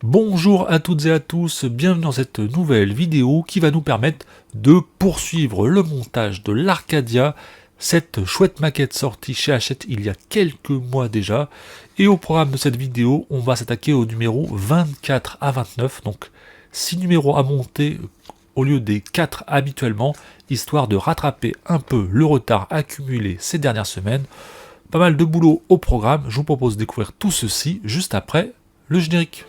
Bonjour à toutes et à tous, bienvenue dans cette nouvelle vidéo qui va nous permettre de poursuivre le montage de l'Arcadia, cette chouette maquette sortie chez Hachette il y a quelques mois déjà. Et au programme de cette vidéo, on va s'attaquer au numéro 24 à 29, donc 6 numéros à monter au lieu des 4 habituellement, histoire de rattraper un peu le retard accumulé ces dernières semaines. Pas mal de boulot au programme, je vous propose de découvrir tout ceci juste après le générique.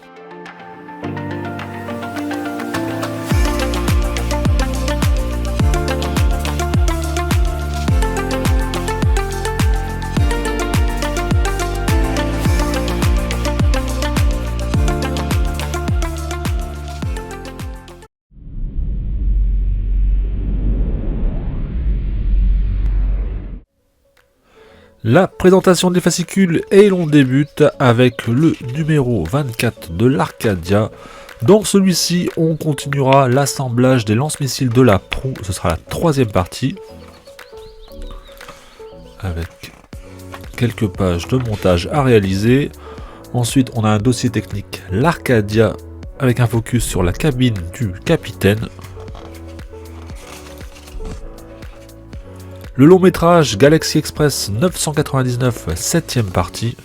La présentation des fascicules et l'on débute avec le numéro 24 de l'Arcadia. Dans celui-ci, on continuera l'assemblage des lance-missiles de la proue, ce sera la troisième partie, avec quelques pages de montage à réaliser. Ensuite, on a un dossier technique, l'Arcadia, avec un focus sur la cabine du capitaine. Le long métrage Galaxy Express 999, 7ème partie.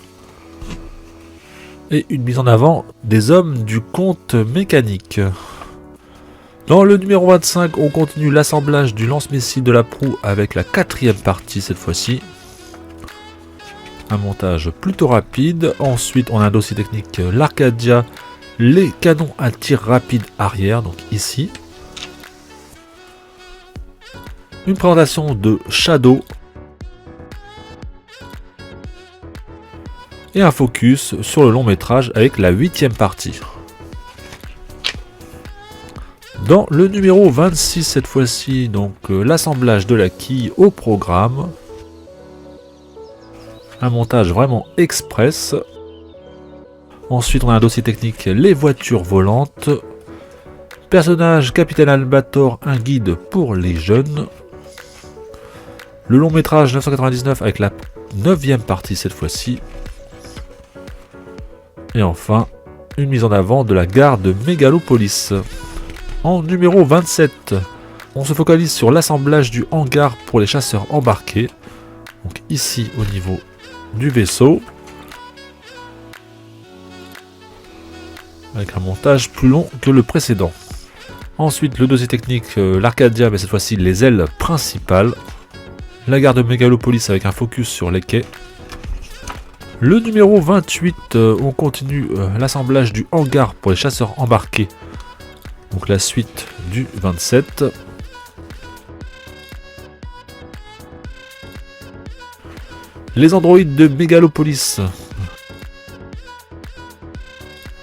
Et une mise en avant des hommes du conte mécanique. Dans le numéro 25, on continue l'assemblage du lance-missile de la proue avec la quatrième partie cette fois-ci. Un montage plutôt rapide. Ensuite, on a un dossier technique, l'Arcadia, les canons à tir rapide arrière, donc ici. Une présentation de Shadow. Et un focus sur le long métrage avec la 8ème partie. Dans le numéro 26 cette fois-ci, donc l'assemblage de la quille au programme. Un montage vraiment express. Ensuite, on a un dossier technique, les voitures volantes. Personnage Capitaine Albator, un guide pour les jeunes. Le long métrage 999 avec la 9ème partie cette fois-ci. Et enfin, une mise en avant de la gare de Mégalopolis. En numéro 27, on se focalise sur l'assemblage du hangar pour les chasseurs embarqués. Donc ici au niveau du vaisseau. Avec un montage plus long que le précédent. Ensuite, le dossier technique, l'Arcadia, mais cette fois-ci les ailes principales. La gare de Mégalopolis avec un focus sur les quais. Le numéro 28, on continue l'assemblage du hangar pour les chasseurs embarqués. Donc la suite du 27. Les androïdes de Mégalopolis.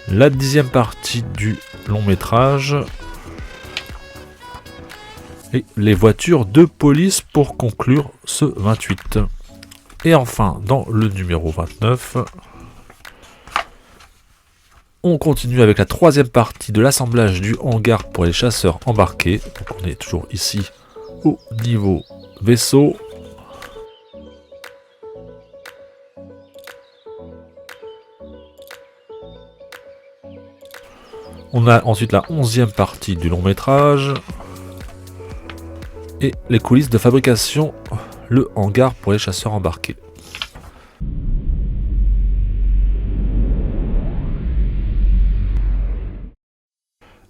La 10ème partie du long métrage. Et les voitures de police pour conclure ce 28. Et enfin, dans le numéro 29, on continue avec la 3ème partie de l'assemblage du hangar pour les chasseurs embarqués. Donc on est toujours ici au niveau vaisseau. On a ensuite la 11ème partie du long métrage. Et les coulisses de fabrication, le hangar pour les chasseurs embarqués.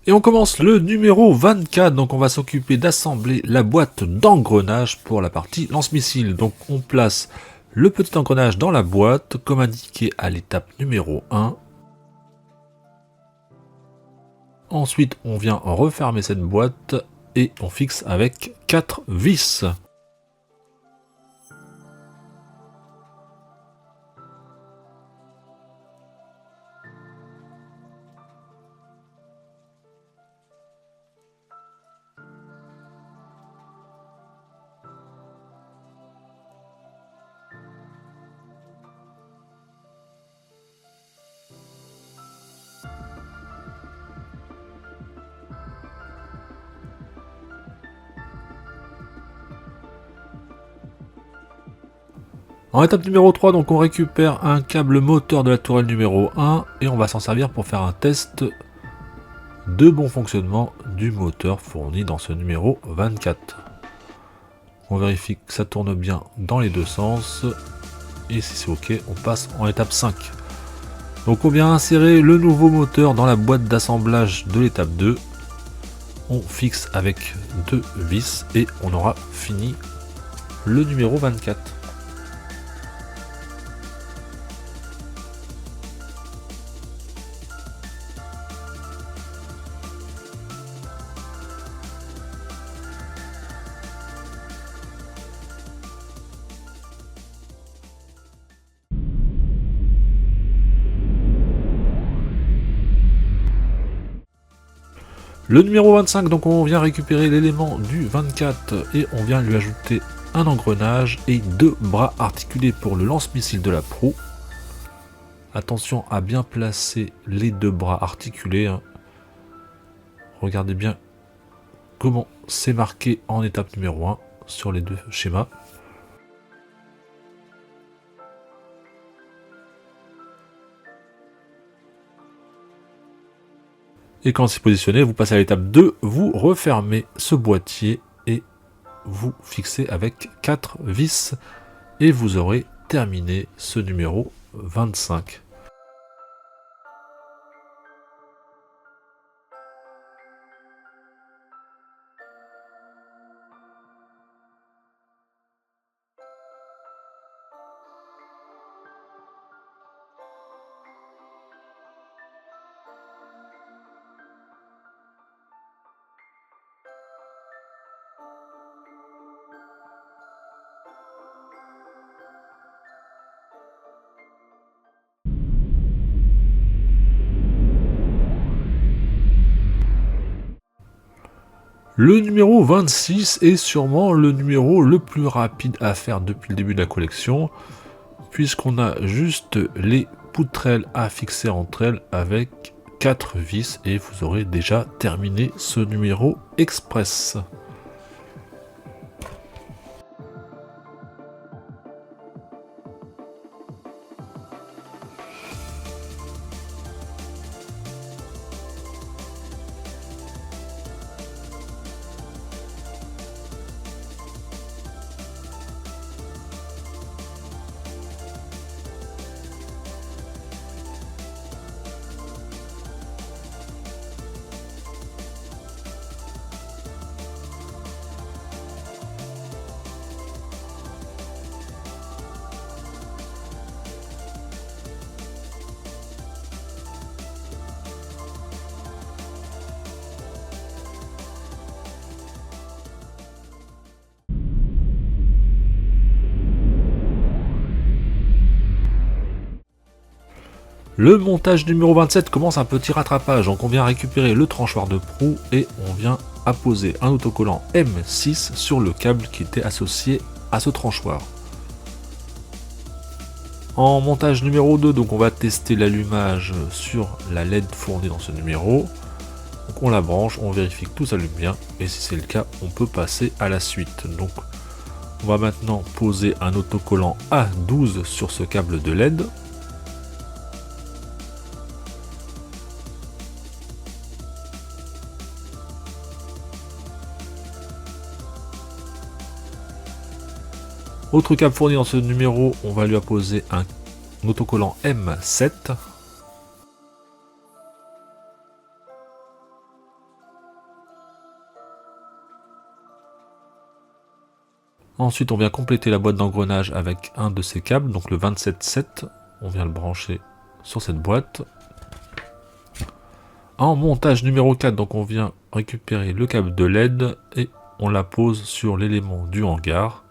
Et on commence le numéro 24, donc on va s'occuper d'assembler la boîte d'engrenage pour la partie lance-missile. Donc on place le petit engrenage dans la boîte, comme indiqué à l'étape numéro 1. Ensuite on vient refermer cette boîte et on fixe avec 4 vis. En étape numéro 3, donc on récupère un câble moteur de la tourelle numéro 1 et on va s'en servir pour faire un test de bon fonctionnement du moteur fourni dans ce numéro 24. On vérifie que ça tourne bien dans les deux sens et si c'est ok, on passe en étape 5. Donc on vient insérer le nouveau moteur dans la boîte d'assemblage de l'étape 2. On fixe avec 2 vis et on aura fini le numéro 24. Le numéro 25, donc on vient récupérer l'élément du 24 et on vient lui ajouter un engrenage et 2 bras articulés pour le lance-missile de la proue. Attention à bien placer les 2 bras articulés. Regardez bien comment c'est marqué en étape numéro 1 sur les 2 schémas. Et quand c'est positionné, vous passez à l'étape 2, vous refermez ce boîtier et vous fixez avec 4 vis et vous aurez terminé ce numéro 25. Le numéro 26 est sûrement le numéro le plus rapide à faire depuis le début de la collection, puisqu'on a juste les poutrelles à fixer entre elles avec 4 vis et vous aurez déjà terminé ce numéro express. Le montage numéro 27 commence un petit rattrapage, donc on vient récupérer le tranchoir de proue et on vient apposer un autocollant M6 sur le câble qui était associé à ce tranchoir. En montage numéro 2, donc on va tester l'allumage sur la LED fournie dans ce numéro. Donc on la branche, on vérifie que tout s'allume bien et si c'est le cas, on peut passer à la suite. Donc on va maintenant poser un autocollant A12 sur ce câble de LED. Autre câble fourni dans ce numéro, on va lui apposer un autocollant M7. Ensuite, on vient compléter la boîte d'engrenage avec un de ces câbles, donc le 27.7. On vient le brancher sur cette boîte. En montage numéro 4, donc on vient récupérer le câble de LED et on la pose sur l'élément du hangar.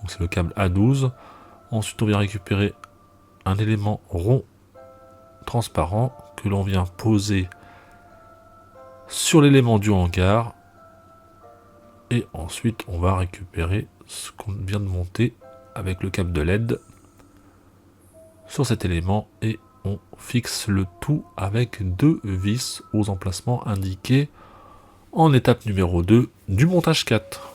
C'est le câble A12. Ensuite, on vient récupérer un élément rond transparent que l'on vient poser sur l'élément du hangar. Et ensuite, on va récupérer ce qu'on vient de monter avec le câble de LED sur cet élément et on fixe le tout avec 2 vis aux emplacements indiqués en étape numéro 2 du montage 4.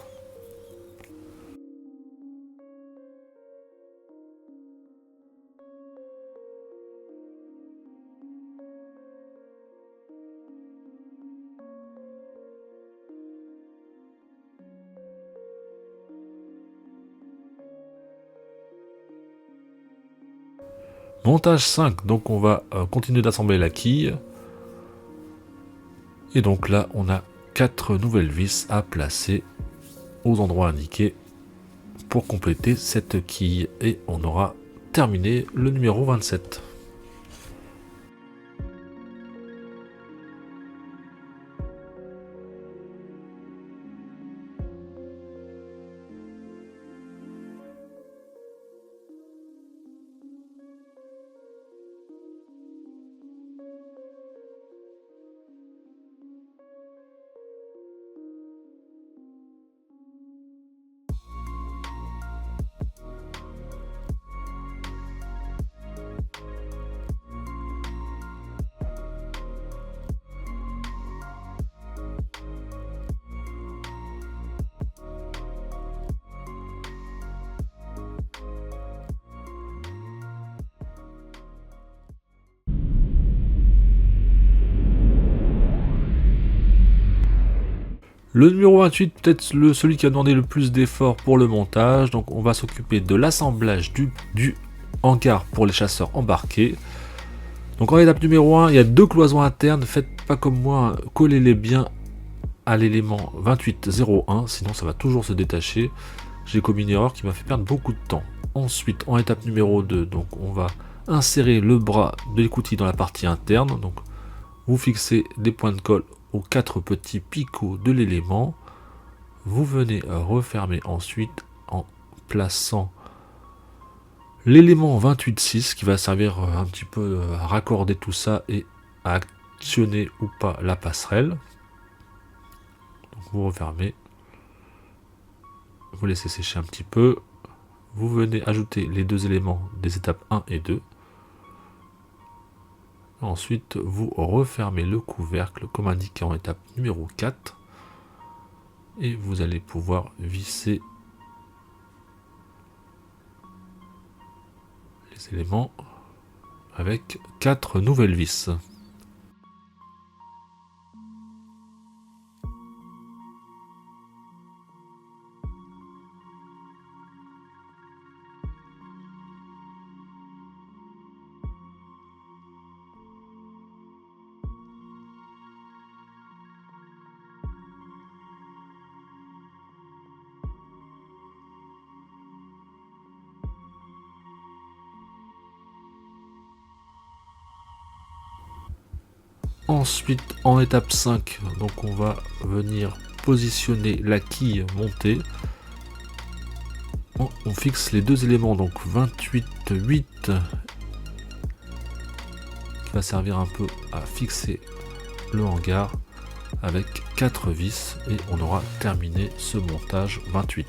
Montage 5, donc on va continuer d'assembler la quille. Et donc là, on a 4 nouvelles vis à placer aux endroits indiqués pour compléter cette quille. Et on aura terminé le numéro 27. Le numéro 28, peut-être celui qui a demandé le plus d'efforts pour le montage. Donc on va s'occuper de l'assemblage du hangar pour les chasseurs embarqués. Donc en étape numéro 1, il y a 2 cloisons internes. Faites pas comme moi, collez-les bien à l'élément 2801, sinon ça va toujours se détacher. J'ai commis une erreur qui m'a fait perdre beaucoup de temps. Ensuite, en étape numéro 2, donc on va insérer le bras de l'écoutille dans la partie interne. Donc vous fixez des points de colle aux 4 petits picots de l'élément. Vous venez refermer ensuite en plaçant l'élément 28.6 qui va servir un petit peu à raccorder tout ça et à actionner ou pas la passerelle. Donc vous refermez, vous laissez sécher un petit peu, vous venez ajouter les 2 éléments des étapes 1 et 2. Ensuite, vous refermez le couvercle comme indiqué en étape numéro 4 et vous allez pouvoir visser les éléments avec 4 nouvelles vis. Ensuite, en étape 5, donc on va venir positionner la quille montée. On fixe les 2 éléments, donc 28.8 qui va servir un peu à fixer le hangar avec 4 vis et on aura terminé ce montage 28.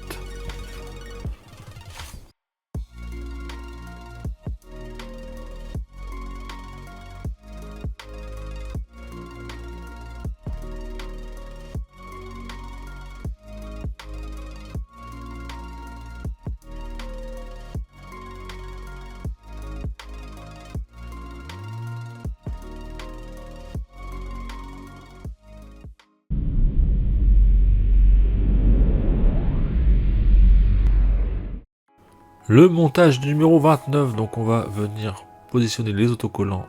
Le montage du numéro 29, donc on va venir positionner les autocollants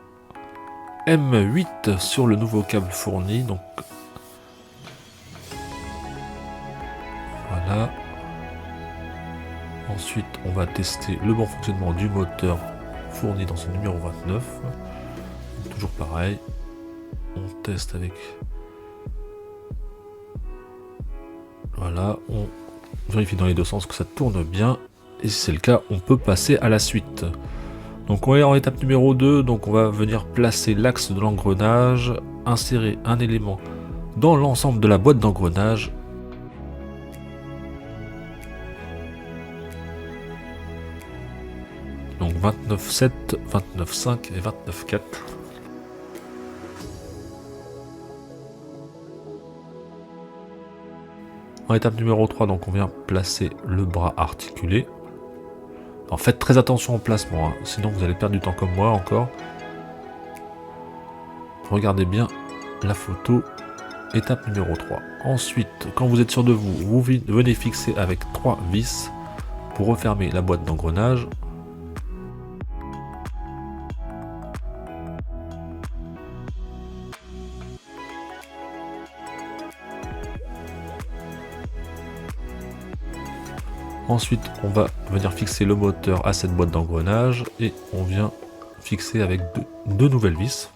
M8 sur le nouveau câble fourni. Donc voilà. Ensuite, on va tester le bon fonctionnement du moteur fourni dans ce numéro 29. Donc, toujours pareil, on teste avec. Voilà, on vérifie dans les 2 sens que ça tourne bien. Et si c'est le cas, on peut passer à la suite. Donc on est en étape numéro 2, donc on va venir placer l'axe de l'engrenage, insérer un élément dans l'ensemble de la boîte d'engrenage. Donc 29.7, 29.5 et 29.4. En étape numéro 3, donc on vient placer le bras articulé. Alors faites très attention au placement, hein, sinon vous allez perdre du temps comme moi encore. Regardez bien la photo, étape numéro 3. Ensuite, quand vous êtes sûr de vous, vous venez fixer avec 3 vis pour refermer la boîte d'engrenage. Ensuite, on va venir fixer le moteur à cette boîte d'engrenage et on vient fixer avec deux nouvelles vis.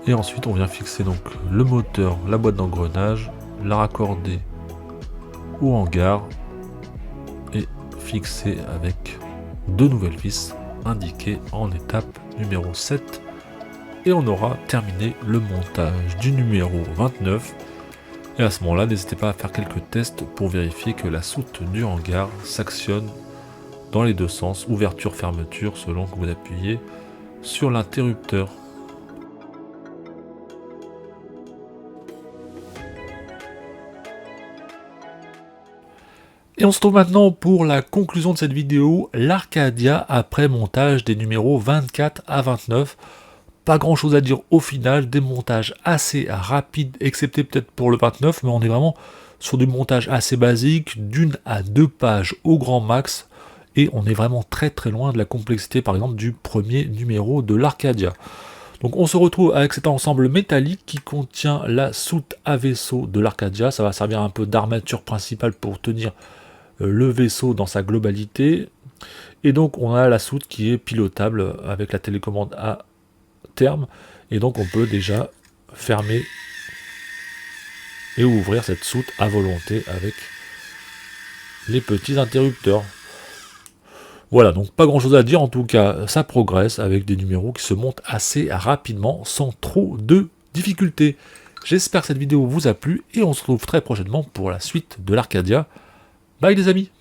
Et ensuite, on vient fixer donc le moteur, la boîte d'engrenage, la raccorder au hangar et fixer avec deux nouvelles vis indiquées en étape numéro 7. Et on aura terminé le montage du numéro 29. Et à ce moment-là, n'hésitez pas à faire quelques tests pour vérifier que la soute du hangar s'actionne dans les deux sens, ouverture-fermeture, selon que vous appuyez sur l'interrupteur. Et on se trouve maintenant pour la conclusion de cette vidéo, l'Arcadia après montage des numéros 24 à 29. Pas grand chose à dire au final, des montages assez rapides, excepté peut-être pour le 29, mais on est vraiment sur du montage assez basique, d'1 à 2 pages au grand max, et on est vraiment très loin de la complexité par exemple du premier numéro de l'Arcadia. Donc on se retrouve avec cet ensemble métallique qui contient la soute à vaisseau de l'Arcadia, ça va servir un peu d'armature principale pour tenir le vaisseau dans sa globalité, et donc on a la soute qui est pilotable avec la télécommande à terme, et donc on peut déjà fermer et ouvrir cette soute à volonté avec les petits interrupteurs. Voilà, donc pas grand chose à dire, en tout cas ça progresse avec des numéros qui se montent assez rapidement sans trop de difficultés. J'espère que cette vidéo vous a plu et on se retrouve très prochainement pour la suite de l'Arcadia. Bye les amis!